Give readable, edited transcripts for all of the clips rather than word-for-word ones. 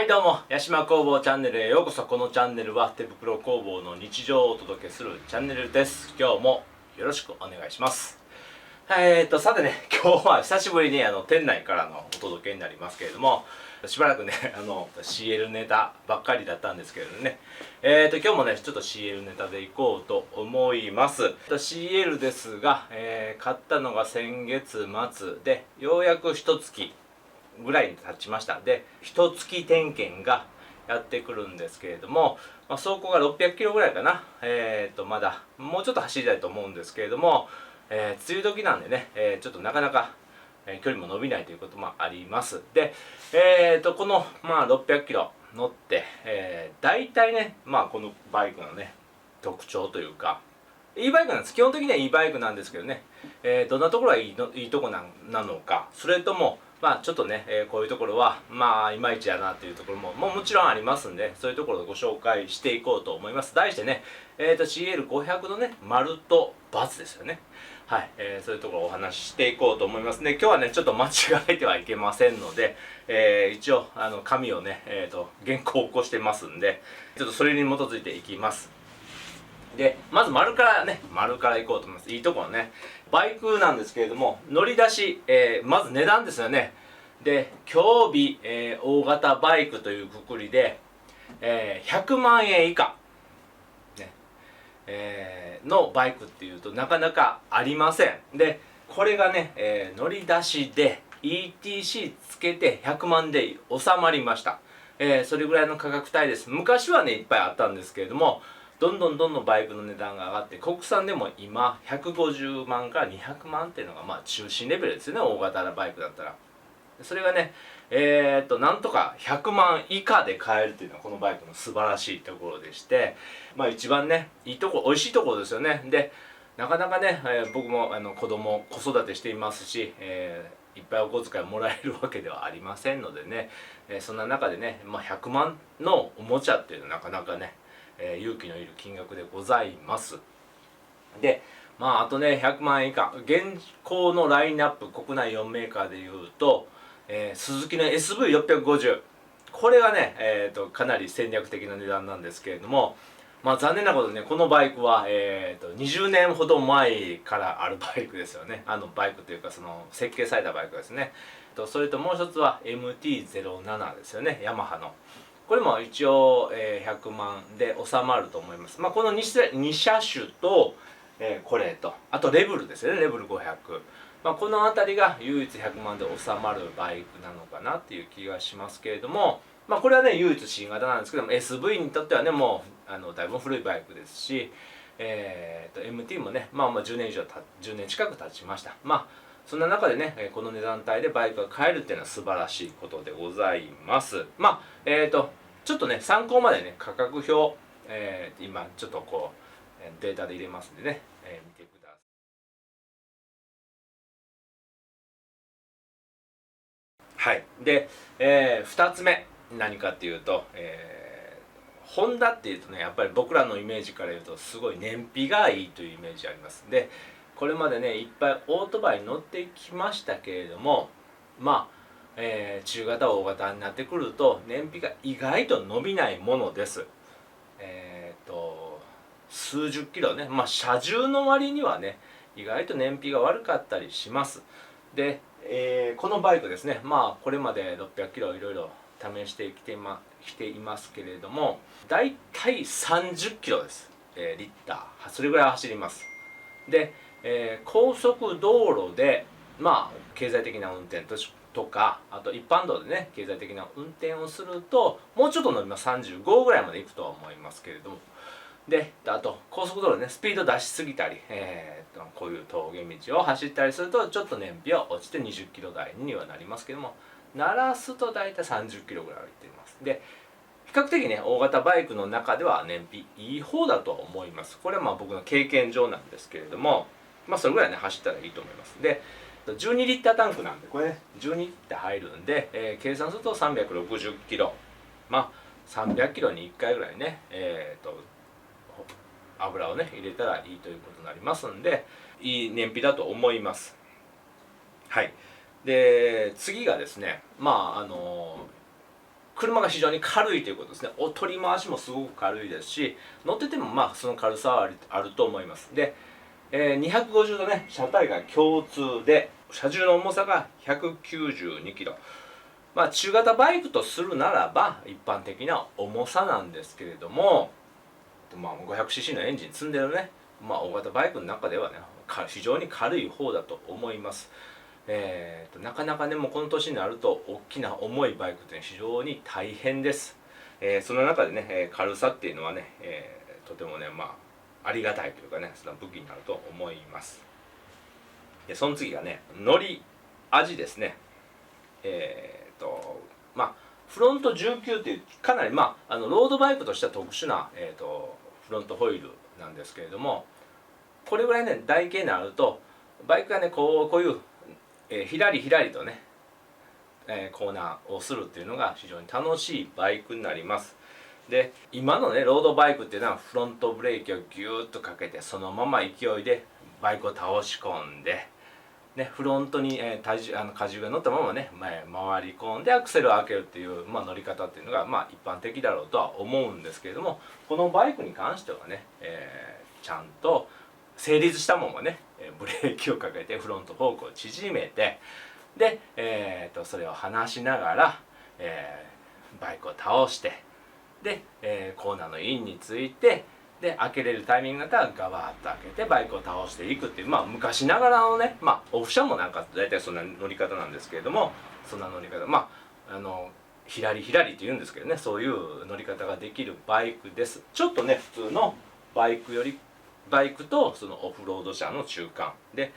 はいどうも、八島工房チャンネルへようこそ。このチャンネルは手袋工房の日常をお届けするチャンネルです。今日もよろしくお願いします。さてね、今日は久しぶりに店内からのお届けになりますけれども、しばらくね、CL ネタばっかりだったんですけれどね、今日もね、ちょっと CL ネタでいこうと思います。CL ですが、買ったのが先月末で、ようやく1月ぐらいに経ちました。で、一月点検がやってくるんですけれども、走行が600キロぐらいかな。まだもうちょっと走りたいと思うんですけれども、梅雨時なんでね、ちょっとなかなか距離も伸びないということもあります。で、この、600キロ乗って、大体ね、このバイクのね、特徴というか、いいバイクなんです。基本的にはいいバイクなんですけどね、どんなところがいいとこなのか、それとも、ちょっとね、こういうところはいまいちやなっていうところももちろんありますんで、そういうところをご紹介していこうと思います。題してね、CL500 のね、丸と×ですよね。はい、そういうところをお話ししていこうと思いますね。今日はね、ちょっと間違えてはいけませんので、一応、紙をね、原稿を起こしてますんで、ちょっとそれに基づいていきます。で、まず丸からいこうと思います。いいところね。バイクなんですけれども、乗り出し、まず値段ですよね。で、競技、大型バイクというくくりで、100万円以下、ねのバイクっていうとなかなかありません。で、これがね、乗り出しで ETC つけて100万で収まりました。それぐらいの価格帯です。昔はね、いっぱいあったんですけれども、どんどんバイクの値段が上がって、国産でも今150万から200万っていうのが中心レベルですよね、大型なバイクだったら。それがね、なんとか100万以下で買えるというのはこのバイクの素晴らしいところでして、一番ね、いいとこ、美味しいところですよね。で、なかなかね、僕も子育てしていますし、いっぱいお小遣いもらえるわけではありませんのでね、そんな中でね、100万のおもちゃっていうのはなかなかね、勇気のいる金額でございます。で、あとね、100万円以下、現行のラインナップ、国内4メーカーでいうと、スズキの SV650、これがね、かなり戦略的な値段なんですけれども、残念なことにね、このバイクは、20年ほど前からあるバイクですよね。バイクというか、その設計されたバイクですね。それともう一つは MT-07 ですよね、ヤマハの。これも一応、100万で収まると思います。この2車種と、これと、あとレブルですよね、レブル500。この辺りが唯一100万で収まるバイクなのかなっていう気がしますけれども、これはね、唯一新型なんですけども、SV にとってはね、もうだいぶ古いバイクですし、MT もね、10年10年近く経ちました。そんな中でね、この値段帯でバイクが買えるっていうのは素晴らしいことでございます。ちょっとね、参考までね、価格表、今ちょっとこう、データで入れますんでね、見てください。はい。で、2つ目、何かっていうと、ホンダっていうとね、やっぱり僕らのイメージから言うと、すごい燃費がいいというイメージあります。で、これまでね、いっぱいオートバイ乗ってきましたけれども、中型大型になってくると燃費が意外と伸びないものです。数十キロね、車重の割にはね、意外と燃費が悪かったりします。で、このバイクですね、これまで600キロいろいろ試してきていますけれども、だいたい30キロです、リッター、それぐらい走ります。で、高速道路で経済的な運転とか、あと一般道でね、経済的な運転をするともうちょっと伸びます。35ぐらいまでいくとは思いますけれども、で、あと高速道路ね、スピード出しすぎたり、こういう峠道を走ったりするとちょっと燃費は落ちて20キロ台にはなりますけども、鳴らすと大体30キロぐらいはいっています。で、比較的ね、大型バイクの中では燃費いい方だと思います。これは僕の経験上なんですけれども、それぐらいね、走ったらいいと思います。で、12リッタータンクなんで、これね、12リッター入るんで、計算すると360キロ。300キロに1回ぐらいね、油をね、入れたらいいということになりますんで、いい燃費だと思います。はい。で、次がですね、車が非常に軽いということですね。取り回しもすごく軽いですし、乗っててもまあその軽さはあると思います。で、250度ね、車体が共通で、車重の重さが192キロ。まあ中型バイクとするならば一般的な重さなんですけれども、まあ 500cc のエンジン積んでるね、まあ大型バイクの中ではね、非常に軽い方だと思います。なかなかね、もうこの年になると大きな重いバイクって非常に大変です。その中でね、軽さっていうのはね、とてもね、まあありがたいというかね、その武器になると思います。でその次がね、乗り味ですね。まあフロント19っていうかなりまあロードバイクとしては特殊な、フロントホイールなんですけれども、これぐらいね台形になるとバイクがねこういう、ひらりひらりとね、コーナーをするっていうのが非常に楽しいバイクになります。で今のねロードバイクっていうのはフロントブレーキをギューッとかけてそのまま勢いでバイクを倒し込んで、ね、フロントに、荷重が乗ったままね前回り込んでアクセルを開けるっていう、まあ、乗り方っていうのが、まあ、一般的だろうとは思うんですけれども、このバイクに関してはね、ちゃんと成立したままねブレーキをかけてフロントフォークを縮めて、で、それを離しながら、バイクを倒して、で、コーナーのインについて、で開けれるタイミングだったらガバーッと開けてバイクを倒していくっていう、まあ昔ながらのね、まあオフ車もなんか大体そんな乗り方なんですけれども、そんな乗り方、まあひらりひらりって言うんですけどね、そういう乗り方ができるバイクです。ちょっとね普通のバイクとそのオフロード車の中間で、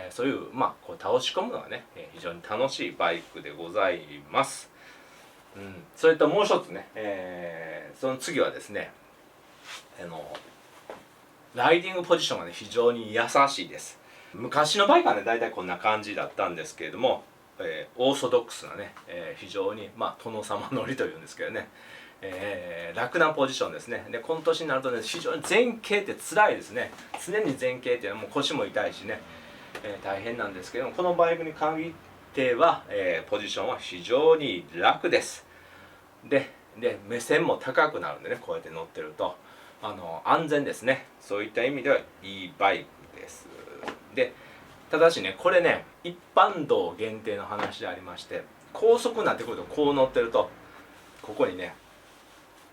そういうまあこう倒し込むのがね、非常に楽しいバイクでございます。それともう一つね、その次はですね、ライディングポジションがね非常に優しいです。昔のバイクはね大体こんな感じだったんですけれども、オーソドックスなね、非常にまあ殿様乗りというんですけどね、楽なポジションですね。でこの年になるとね非常に前傾って辛いですね。常に前傾っていうのはもう腰も痛いしね、大変なんですけども、このバイクに限っては、ポジションは非常に楽です。で目線も高くなるんでね、こうやって乗ってると安全ですね。そういった意味ではいいバイクです。でただしね、これね一般道限定の話でありまして、高速になってくるとこう乗ってるとここにね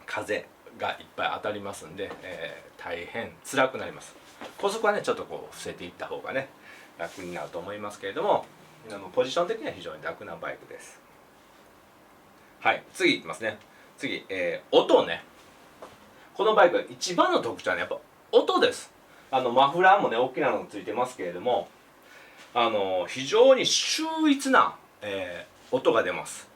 風がいっぱい当たりますんで、大変辛くなります。高速はねちょっとこう伏せていった方がね楽になると思いますけれども、ポジション的には非常に楽なバイクです。はい、次いきますね。次、音ね。このバイク一番の特徴はねやっぱ音です。マフラーもね大きなのがついてますけれども、非常に秀逸な、音が出ます。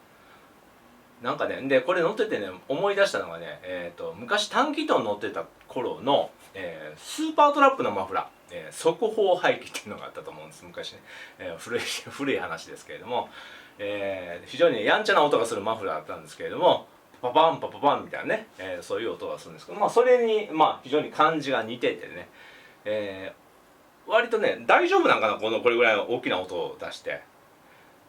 なんかね、でこれ乗っててね思い出したのがね、昔短気筒乗ってた頃の、スーパートラップのマフラー、速報排気っていうのがあったと思うんです、昔ね、古い話ですけれども、非常に、ね、やんちゃな音がするマフラーだったんですけれども、パパンパパパンみたいなね、そういう音がするんですけど、まあそれにまあ非常に感じが似ててね、割とね大丈夫なんかな、これぐらいの大きな音を出して、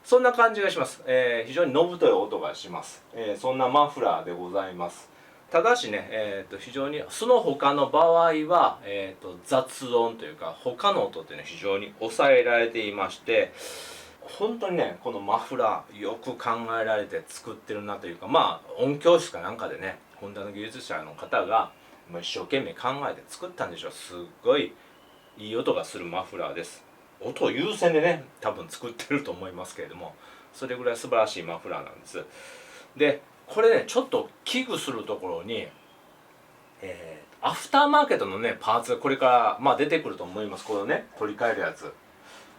そんな感じがします。非常にのぶとい音がします。そんなマフラーでございます。ただしね、非常にその他の場合は、雑音というか他の音っていうのは非常に抑えられていまして、本当にねこのマフラーよく考えられて作ってるなというか、まあ音響室かなんかでねホンダの技術者の方が一生懸命考えて作ったんでしょう。すっごいいい音がするマフラーです。音を優先でね多分作ってると思いますけれども、それぐらい素晴らしいマフラーなんです。でこれねちょっと危惧するところに、アフターマーケットのねパーツがこれからまあ出てくると思います。このね取り替えるやつ、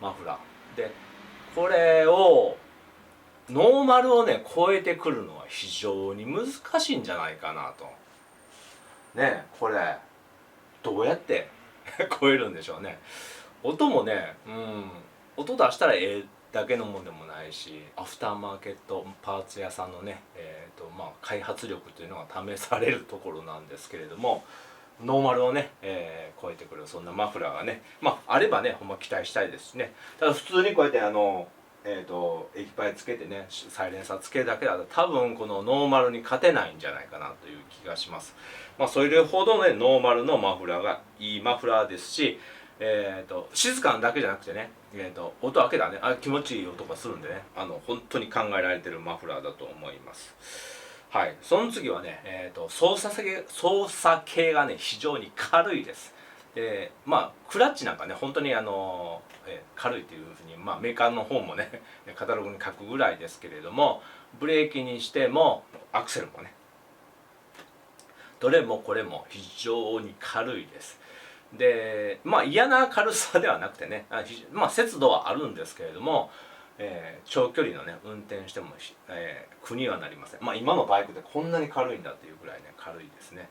マフラーで、これをノーマルをね超えてくるのは非常に難しいんじゃないかなと。ね、これどうやって超えるんでしょうね。音もね、音出したらええだけのもんでもないし、アフターマーケットパーツ屋さんのね、まあ、開発力というのが試されるところなんですけれども、ノーマルをね、超えてくるそんなマフラーがね、まああればねほんま期待したいですしね。ただ普通にこうやって液パイつけてねサイレンサーつけるだけだと多分このノーマルに勝てないんじゃないかなという気がします。それほどねノーマルのマフラーがいいマフラーですし、静かなだけじゃなくてね、音開けたらね気持ちいい音がするんでね本当に考えられてるマフラーだと思います。はい、その次はね、操作系がね非常に軽いです。クラッチなんかね本当に軽いというふうに、メーカーの方もねカタログに書くぐらいですけれども、ブレーキにしてもアクセルもねどれもこれも非常に軽いです。で嫌な軽さではなくてね節度はあるんですけれども、長距離のね運転しても、苦にはなりません。今のバイクでこんなに軽いんだっていうぐらいね軽いですね。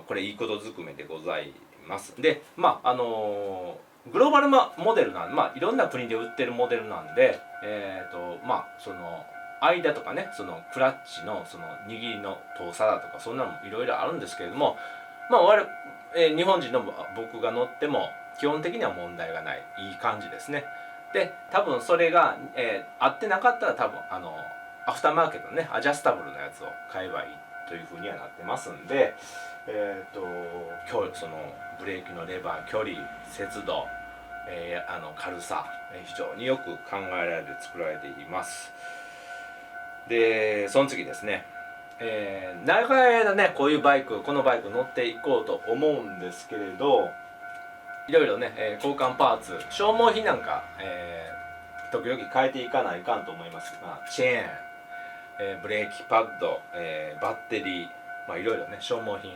これいいことずくめでございます。でグローバルモデルなんで、いろんな国で売ってるモデルなんで、その間とかねそのクラッチのその握りの遠さだとかそんなのもいろいろあるんですけれども、日本人の僕が乗っても基本的には問題がないいい感じですね。で多分それが、合ってなかったら多分アフターマーケットのねアジャスタブルのやつを買えばいいというふうにはなってますんで、そのブレーキのレバー距離節度、軽さ、非常によく考えられて作られています。でその次ですね、長い間ねこのバイク乗っていこうと思うんですけれど、いろいろね、交換パーツ消耗品なんか、時々変えていかないかんと思いますが、チェーン、ブレーキパッド、バッテリー、いろいろね消耗品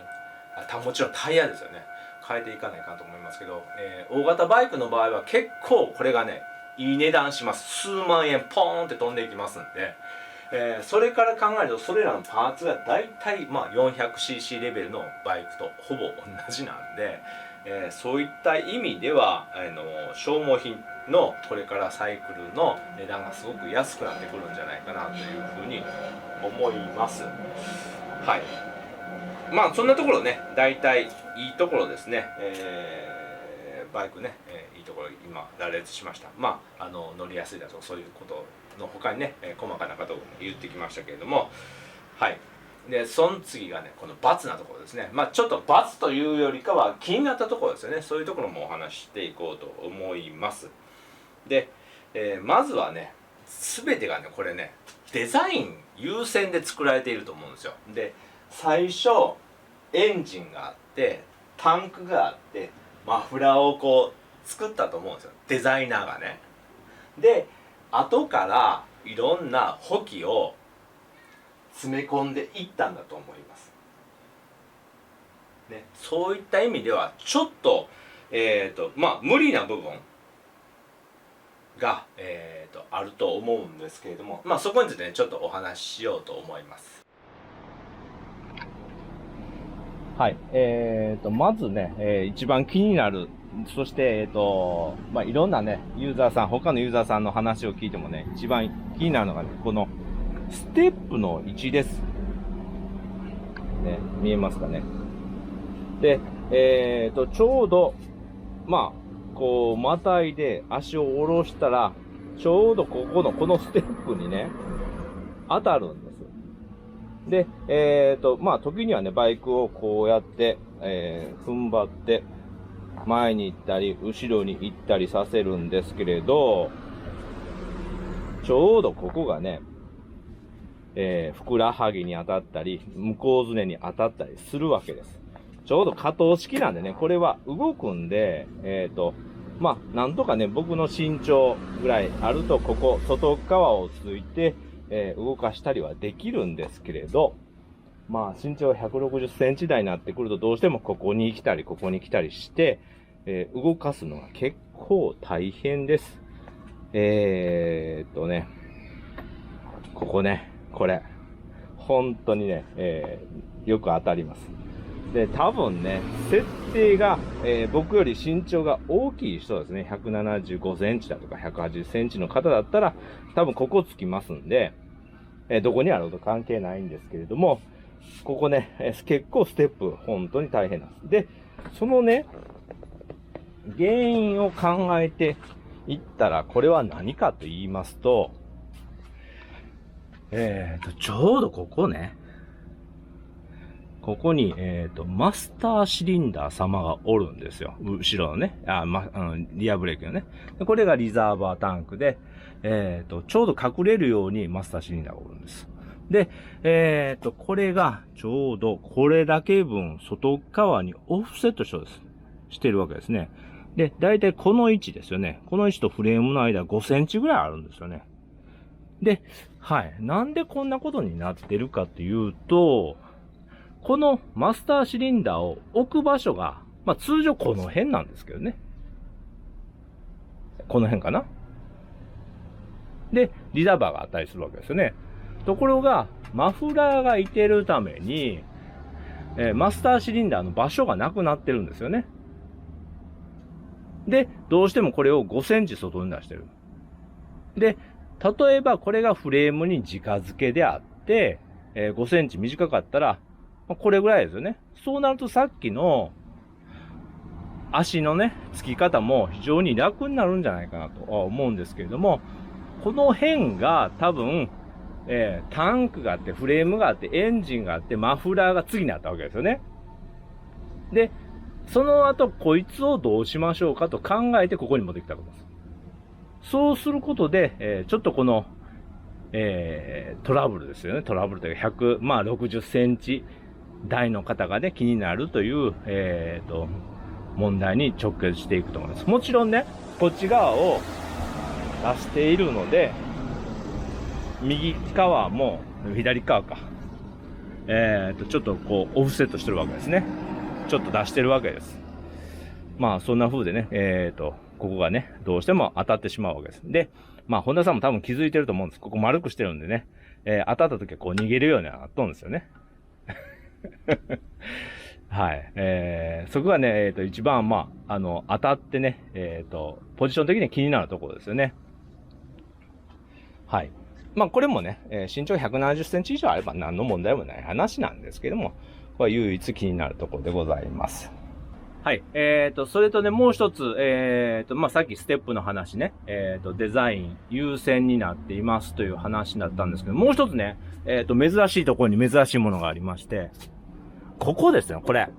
もちろんタイヤですよね変えていかないかんと思いますけど、大型バイクの場合は結構これがねいい値段します。数万円ポーンって飛んでいきますんで、それから考えるとそれらのパーツがだいたい 400cc レベルのバイクとほぼ同じなんで、そういった意味では消耗品のこれからサイクルの値段がすごく安くなってくるんじゃないかなというふうに思います。はい、そんなところね大体いいところですね、バイクね、いいところ今羅列しました。乗りやすいだとかそういうことの他にね、細かなことを言ってきましたけれども、はい。でその次がねこの×なところですね。ちょっと×というよりかは気になったところですよね。そういうところもお話ししていこうと思います。で、まずはね全てがねこれねデザイン優先で作られていると思うんですよ。で最初エンジンがあってタンクがあってマフラーをこう作ったと思うんですよデザイナーがね。で後からいろんな補給を詰め込んでいったんだと思います、ね、そういった意味ではちょっと無理な部分が、あると思うんですけれども、そこについてねちょっとお話ししようと思います。はい、まずね、一番気になる、そして、いろんなね、他のユーザーさんの話を聞いてもね、一番気になるのがね、このステップの位置です。ね、見えますかね。で、ちょうど、こう、またいで足を下ろしたら、ちょうどこのステップにね、当たるんです。で、時にはね、バイクをこうやって、踏ん張って、前に行ったり、後ろに行ったりさせるんですけれど、ちょうどここがね、ふくらはぎに当たったり、向こうずねに当たったりするわけです。ちょうど可動式なんでね、これは動くんで、なんとかね、僕の身長ぐらいあると、ここ、外側をついて、動かしたりはできるんですけれど、身長160センチ台になってくると、どうしてもここに来たり、ここに来たりして、動かすのが結構大変です。ここね、これ、本当にね、よく当たります。で、多分ね、設定が、僕より身長が大きい人ですね、175センチだとか180センチの方だったら、多分ここつきますんで、どこにあると関係ないんですけれども、ここね、結構ステップ、本当に大変なんです。で、そのね、原因を考えて行ったら、これは何かと言いますと、ちょうどここね。ここに、マスターシリンダー様がおるんですよ。後ろのね。リアブレーキのね。これがリザーバータンクで、ちょうど隠れるようにマスターシリンダーがおるんです。で、これがちょうどこれだけ分外側にオフセットしてるわけですね。で、だいたいこの位置ですよね。この位置とフレームの間5センチぐらいあるんですよね。で、はい。なんでこんなことになってるかというと、このマスターシリンダーを置く場所が、まあ通常この辺なんですけどね。この辺かな。で、リザーバーがあったりするわけですよね。ところが、マフラーがいてるために、マスターシリンダーの場所がなくなってるんですよね。で、どうしてもこれを5センチ外に出してる。で、例えばこれがフレームに直付けであって、5センチ短かったら、これぐらいですよね。そうなるとさっきの足のね、付き方も非常に楽になるんじゃないかなと思うんですけれども、この辺が多分、タンクがあって、フレームがあって、エンジンがあって、マフラーが次にあったわけですよね。で、その後、こいつをどうしましょうかと考えて、ここに持ってきたわけです。そうすることで、ちょっとこの、トラブルですよね。トラブルというか、60センチ台の方がね、気になるという、問題に直結していくと思います。もちろんね、こっち側を出しているので、右側も左側か。ちょっとこう、オフセットしてるわけですね。ちょっと出してるわけです。まあ、そんな風でね、ここがね、どうしても当たってしまうわけです。で、まあ、本田さんも多分気づいてると思うんです。ここ丸くしてるんでね、当たった時はこう逃げるようになっとるんですよね。はい。そこがね、一番、まあ、当たってね、ポジション的に気になるところですよね。はい。まあ、これもね、身長170センチ以上あれば何の問題もない話なんですけども、これは唯一気になるところでございます。はい。それとね、もう一つ、まあ、さっきステップの話ね、デザイン優先になっていますという話になったんですけど、もう一つね、珍しいところに珍しいものがありまして、ここですよ、これ。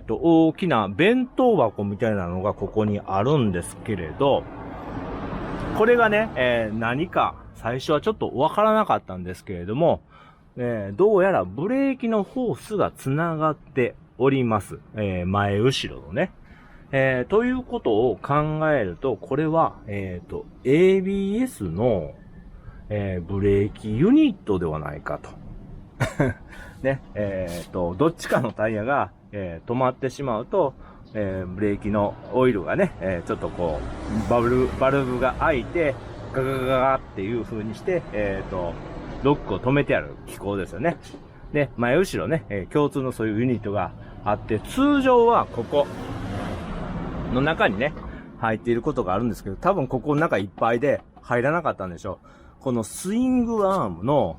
大きな弁当箱みたいなのがここにあるんですけれど、これがね、何か最初はちょっとわからなかったんですけれども、どうやらブレーキのホースがつながっております。前後ろのね。ということを考えると、これは、ABS の、ブレーキユニットではないかと。ね、どっちかのタイヤが、止まってしまうと、ブレーキのオイルがね、ちょっとこう、バルブが開いて、ガガガガっていう風にして、ロックを止めてある機構ですよね。で、前後ろね、共通のそういうユニットがあって、通常はここの中にね、入っていることがあるんですけど、多分ここの中いっぱいで入らなかったんでしょう。このスイングアームの、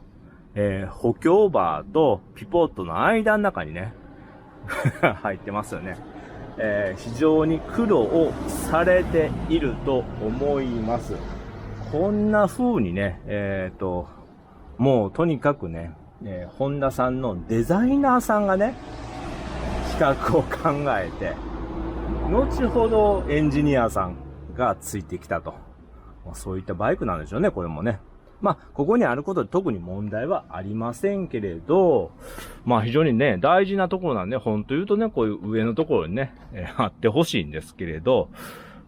補強バーとピポットの間の中にね、入ってますよね。非常に苦労をされていると思います。こんな風にね、もうとにかくね、ホンダさんのデザイナーさんがね、企画を考えて、後ほどエンジニアさんがついてきたと。そういったバイクなんでしょうね、これもね。まあ、ここにあることで特に問題はありませんけれど、まあ非常にね、大事なところなんで、本当言うとね、こういう上のところにね、あってほしいんですけれど、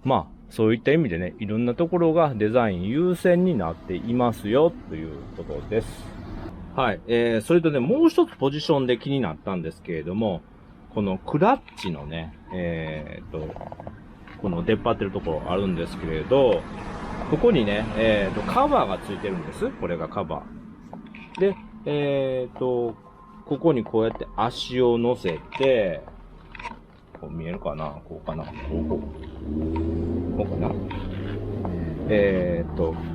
まあ、そういった意味でね、いろんなところがデザイン優先になっていますよ、ということです。はい。それとね、もう一つポジションで気になったんですけれども、このクラッチのね、この出っ張ってるところあるんですけれど、ここにね、カバーがついてるんです。これがカバー。で、ここにこうやって足を乗せて、こう見えるかな？こうかな？こうかな？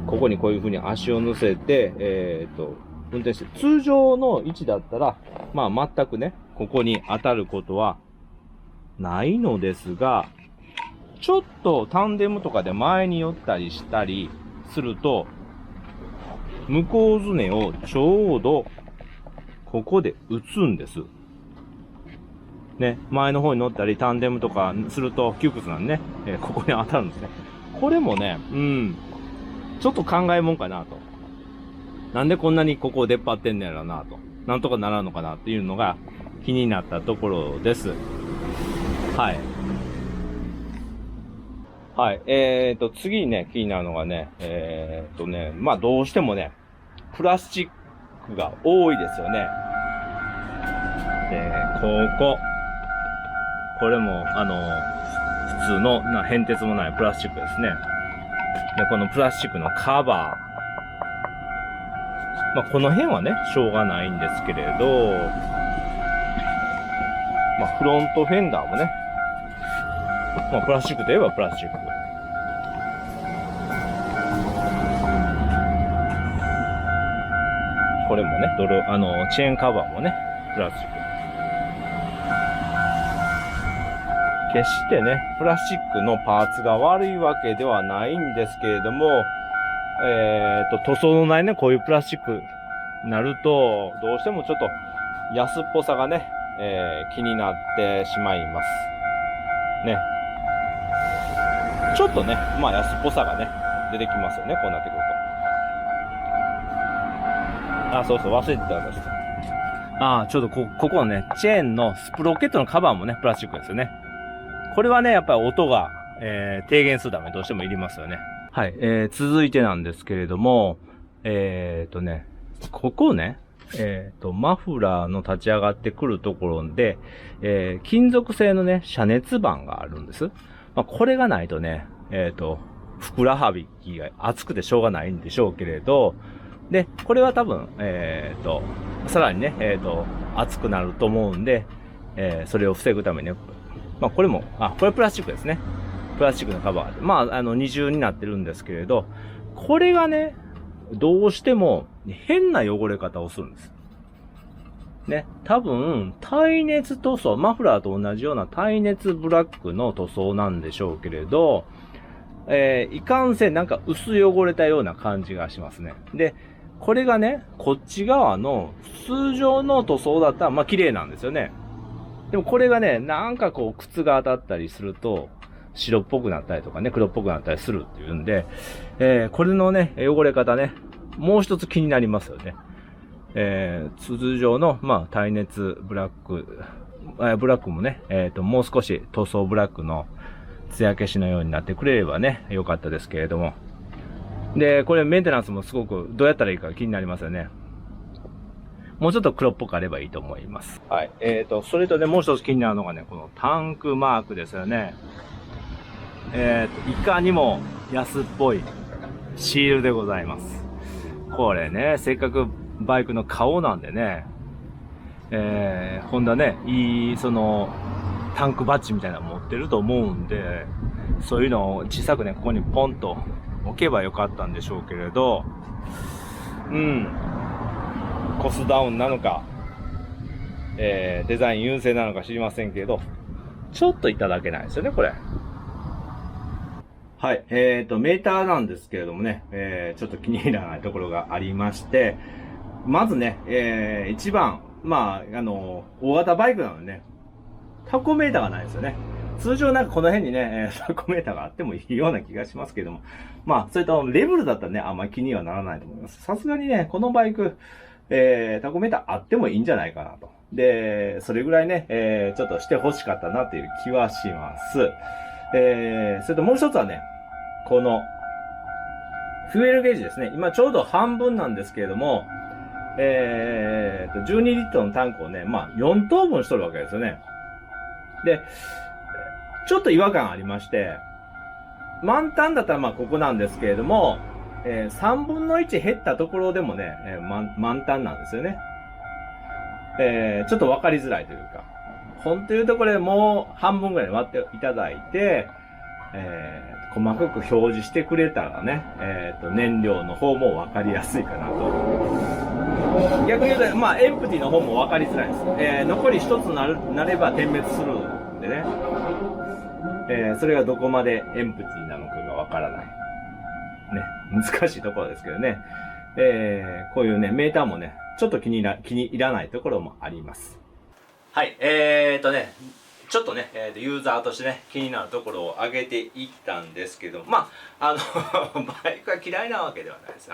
ここにこういう風に足を乗せて、運転して、通常の位置だったら、まあ全くね、ここに当たることはないのですが、ちょっとタンデムとかで前に寄ったりしたりすると、向こうずねをちょうどここで打つんです。ね、前の方に乗ったりタンデムとかすると窮屈なんでね、ここに当たるんですね。これもね、ちょっと考えもんかなと。なんでこんなにここを出っ張ってんねやろなと。なんとかならんのかなっていうのが気になったところです。はい。はい。次にね、気になるのがね、まあどうしてもね、プラスチックが多いですよね。これも、普通の、変哲もないプラスチックですね。で、このプラスチックのカバー。まあ、この辺はね、しょうがないんですけれど、まあ、フロントフェンダーもね、まあ、プラスチックといえばプラスチック。これもね、チェーンカバーもね、プラスチック。決してね、プラスチックのパーツが悪いわけではないんですけれども、塗装のないね、こういうプラスチックになると、どうしてもちょっと安っぽさがね、気になってしまいます。ね。ちょっとね、まあ安っぽさがね、出てきますよね、こうなってくると。あ、そうそう、忘れてたんです。ちょっとここのね、チェーンのスプロケットのカバーもね、プラスチックですよね。これはね、やっぱり音が、低減するためにどうしてもいりますよね。はい、続いてなんですけれども、ここね、マフラーの立ち上がってくるところで、金属製のね、遮熱板があるんです。まあ、これがないとね、ふくらはびきが熱くてしょうがないんでしょうけれど、で、これは多分、さらにね、熱くなると思うんで、それを防ぐためにね、まあ、これも、これプラスチックですね。プラスチックのカバーで。まあ、二重になってるんですけれど、これがね、どうしても変な汚れ方をするんです。ね、多分、耐熱塗装、マフラーと同じような耐熱ブラックの塗装なんでしょうけれど、いかんせんなんか薄汚れたような感じがしますね。で、これがね、こっち側の通常の塗装だったら、まあ綺麗なんですよね。でもこれがね、なんかこう、靴が当たったりすると、白っぽくなったりとかね、黒っぽくなったりするっていうんで、これのね、汚れ方ね、もう一つ気になりますよね。通常の、まあ、耐熱ブラックもね、もう少し塗装ブラックの艶消しのようになってくれればね、良かったですけれども。で、これメンテナンスもすごくどうやったらいいか気になりますよね。もうちょっと黒っぽくあればいいと思います。はい。それとね、もう一つ気になるのがね、このタンクマークですよね。いかにも安っぽいシールでございます。これね、せっかくバイクの顔なんでね、ホンダね、タンクバッジみたいなの持ってると思うんで、そういうのを小さくね、ここにポンと置けばよかったんでしょうけれど、コスダウンなのか、デザイン優勢なのか知りませんけど、ちょっといただけないですよね、これ。はい。メーターなんですけれどもね、ちょっと気に入らないところがありまして、まずね、一番、まあ、大型バイクなのでね、タコメーターがないですよね。通常なんかこの辺にね、タコメーターがあってもいいような気がしますけども。まあ、それとレベルだったらね、あんまり気にはならないと思います。さすがにね、このバイク、タコメーターあってもいいんじゃないかなと。で、それぐらいね、ちょっとして欲しかったなっていう気はします。それともう一つはね、この、フュエルゲージですね。今ちょうど半分なんですけれども、12リットルのタンクをね、まあ4等分しとるわけですよね。で、ちょっと違和感ありまして、満タンだったらまあここなんですけれども、3分の1減ったところでもね、満タンなんですよね。ちょっとわかりづらいというか、本当いうところでもう半分ぐらい割っていただいて、細かく表示してくれたらね、燃料の方もわかりやすいかなと。逆に言うと、まあ、エンプティの方もわかりづらいです。残り一つなれば点滅するんでね。それがどこまでエンプティなのかがわからない。ね。難しいところですけどね。こういうね、メーターもね、ちょっと気に入らないところもあります。はい、ちょっとね、ユーザーとしてね、気になるところを上げていったんですけど、まあ、バイクが嫌いなわけではないです。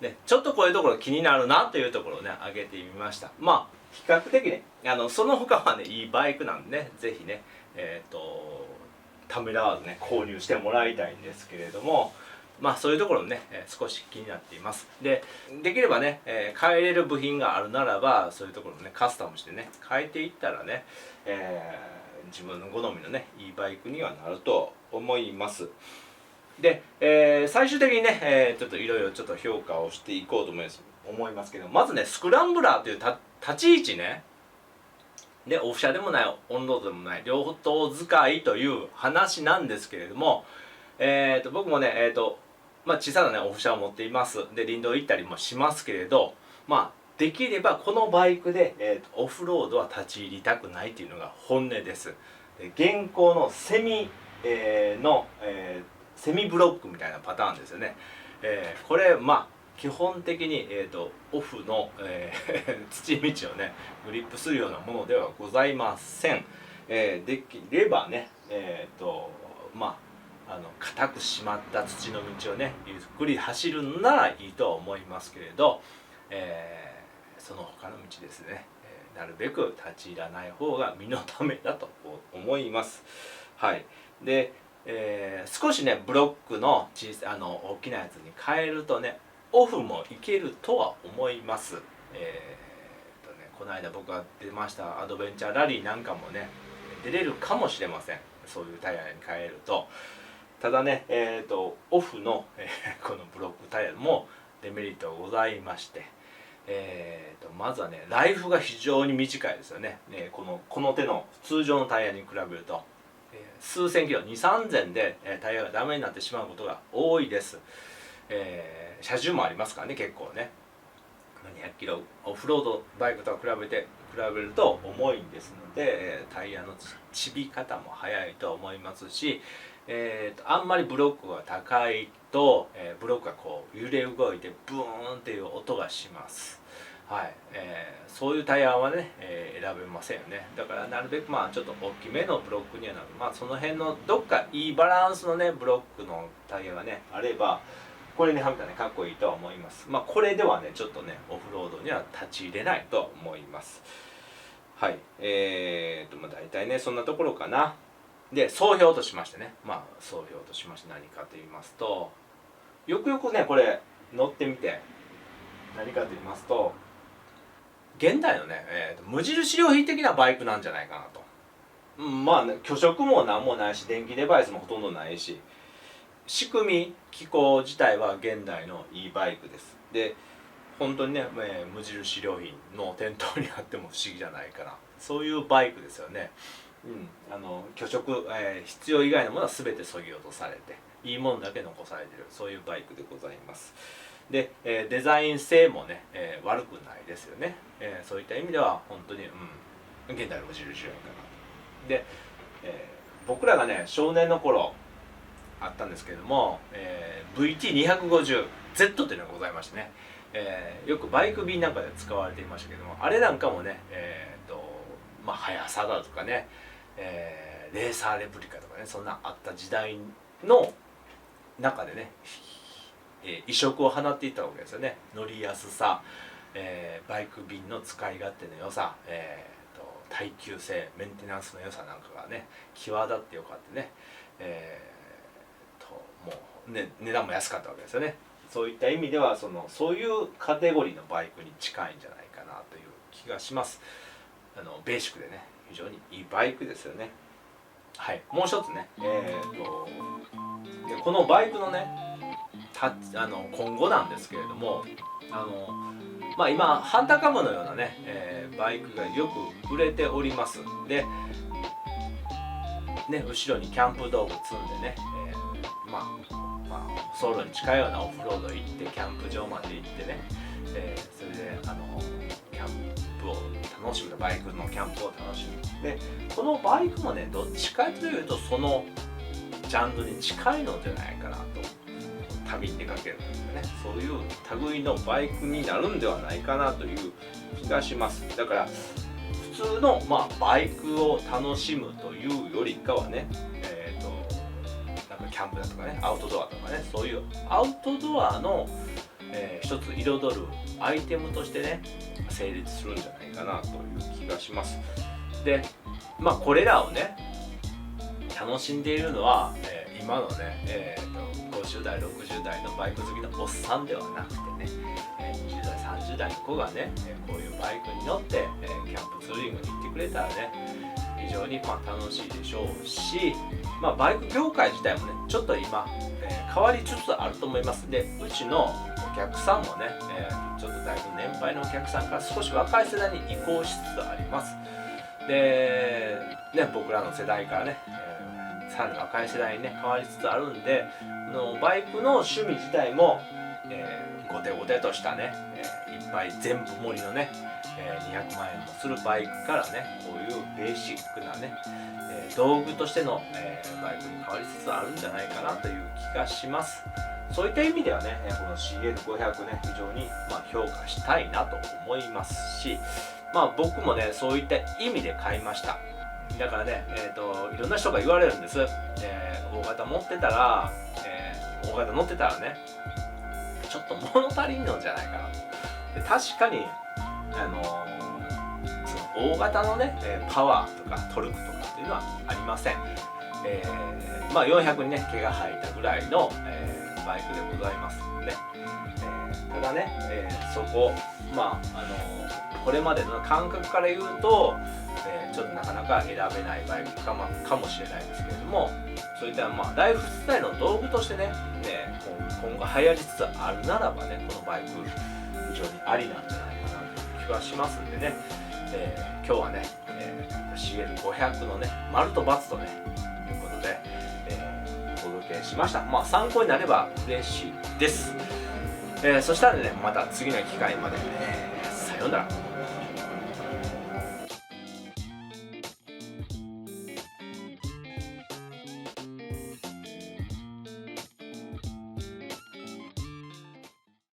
ね、ちょっとこういうところ気になるなというところをね、上げてみました。まあ、比較的ね、その他はね、いいバイクなんでね、ぜひね、ためらわずね、購入してもらいたいんですけれども、まあそういうところね、少し気になっています。できればね、変えれる部品があるならばそういうところをねカスタムしてね変えていったらね、自分の好みのねいいバイクにはなると思います。で、最終的にね、ちょっといろいろちょっと評価をしていこうと思いますけど、まずねスクランブラーという立ち位置ね、でオフ車でもないオンロードでもない両方使いという話なんですけれども、僕もねまあ、小さなねオフ車を持っています。で林道行ったりもしますけれど、まあできればこのバイクで、オフロードは立ち入りたくないっていうのが本音です。で現行のセミブロックみたいなパターンですよね。これまあ基本的に、オフの、土道をねグリップするようなものではございません。できればねまあ固く締まった土の道をねゆっくり走るならいいとは思いますけれど、その他の道ですね、なるべく立ち入らない方が身のためだと思います。はい。で、少しねブロックの大きなやつに変えるとねオフもいけるとは思います。この間僕が出ましたアドベンチャーラリーなんかもね出れるかもしれません。そういうタイヤに変えると。ただね、オフの、このブロックタイヤもデメリットがございまして、まずはねライフが非常に短いですよね。この手の通常のタイヤに比べると、数千キロ2、3000で、タイヤがダメになってしまうことが多いです。車重もありますからね結構ね。200キロオフロードバイクと比べると重いんですので、タイヤのちび方も速いと思いますし、あんまりブロックが高いと、ブロックがこう揺れ動いてブーンっていう音がします。はい、そういうタイヤはね、選べませんよね。だからなるべくまあちょっと大きめのブロックにはなる、まあその辺のどっかいいバランスのねブロックのタイヤがねあればこれにはめたらねかっこいいとは思います。まあこれではねちょっとねオフロードには立ち入れないと思います。はい、まあ大体ねそんなところかな。で総評としましてね、まあ総評としまして何かと言いますと、よくよくねこれ乗ってみて何かと言いますと、現代のね、無印良品的なバイクなんじゃないかなと。まあ、ね、虚飾も何もないし電気デバイスもほとんどないし、仕組み機構自体は現代のいいバイクです。で本当にね、無印良品の店頭にあっても不思議じゃないかな、そういうバイクですよね。虚飾、必要以外のものは全て削ぎ落とされていいものだけ残されている、そういうバイクでございます。で、デザイン性もね、悪くないですよね。そういった意味では本当に、現代の無印良品かな。で、僕らがね少年の頃あったんですけれども、VT250Z っていうのがございましてね、よくバイク便なんかで使われていましたけども、あれなんかもねまあ速さだとかね、レーサーレプリカとかね、そんなあった時代の中でね、異色を放っていったわけですよね。乗りやすさ、バイク便の使い勝手の良さ、耐久性、メンテナンスの良さなんかがね際立ってよかってね、もうね値段も安かったわけですよね。そういった意味ではそういうカテゴリーのバイクに近いんじゃないかなという気がします。ベーシックでね非常にいいバイクですよね。はい、もう一つね、でこのバイクのね今後なんですけれども、まあ今ハンターカムのようなね、バイクがよく売れております。でね後ろにキャンプ道具積んでね、まあ走路に近いようなオフロード行ってキャンプ場まで行ってね、それでキャンプを楽しむ、バイクのキャンプを楽しむ。でこのバイクもねどっちかというとそのジャンルに近いのじゃないかなと、旅に出かけるとかね、そういう類のバイクになるんではないかなという気がします。だから普通の、バイクを楽しむというよりかはね、なんかキャンプだとかね、アウトドアとかね、そういうアウトドアの、一つ彩るアイテムとしてね成立するんじゃないかなという気がします。でこれらをね楽しんでいるのは、今のね、50代60代のバイク好きのおっさんではなくてね、20代30代の子がねこういうバイクに乗って、キャンプツーリングに行ってくれたらね非常に楽しいでしょうし、バイク業界自体もねちょっと今、変わりつつあると思います。でうちのお客さんもね、ちょっとだいぶ年配のお客さんから少し若い世代に移行しつつあります。で、僕らの世代からね、さらに若い世代にね変わりつつあるんで、バイクの趣味自体も、ゴテゴテとしたね、いっぱい全部盛りのね、200万円もするバイクからねこういうベーシックなね、道具としての、バイクに変わりつつあるんじゃないかなという気がします。そういった意味ではねこの CL500 ね非常に評価したいなと思いますし、僕もねそういった意味で買いました。だからね、いろんな人が言われるんです。大型持ってたら、大型乗ってたらねちょっと物足りんのじゃないかなと。で確かにその大型のねパワーとかトルクとかっていうのはありません。400にね毛が生えたぐらいの、バイクでございますね。ただね、そここれまでの感覚から言うと、ちょっとなかなか選べないバイクかもしれないですけれども、そういったライフスタイルの道具としてね、今後流行りつつあるならばねこのバイク非常にありなんじゃないかなという気はしますんでね、今日はね、CL500 のね丸と×とねいうことで、お届けしました。参考になれば嬉しいです。そしたらねまた次の機会まで、さようなら。